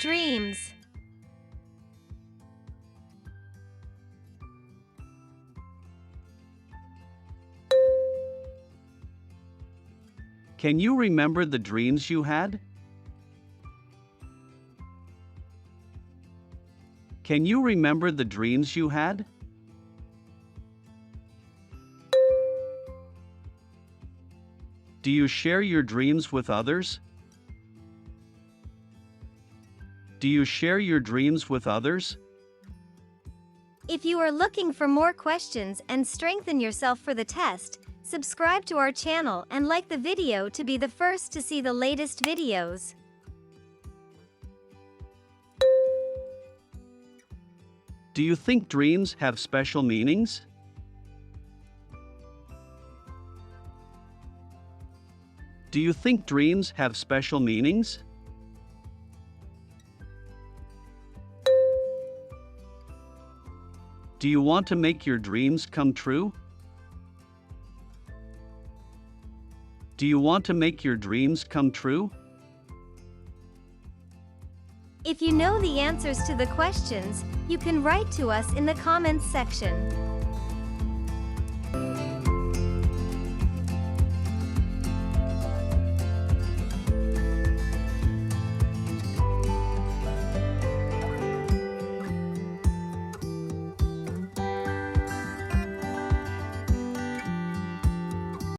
Dreams. Can you remember the dreams you had? Can you remember the dreams you had? Do you share your dreams with others? Do you share your dreams with others? If you are looking for more questions and strengthen yourself for the test, subscribe to our channel and like the video to be the first to see the latest videos. Do you think dreams have special meanings? Do you think dreams have special meanings? Do you want to make your dreams come true? Do you want to make your dreams come true? If you know the answers to the questions, you can write to us in the comments section.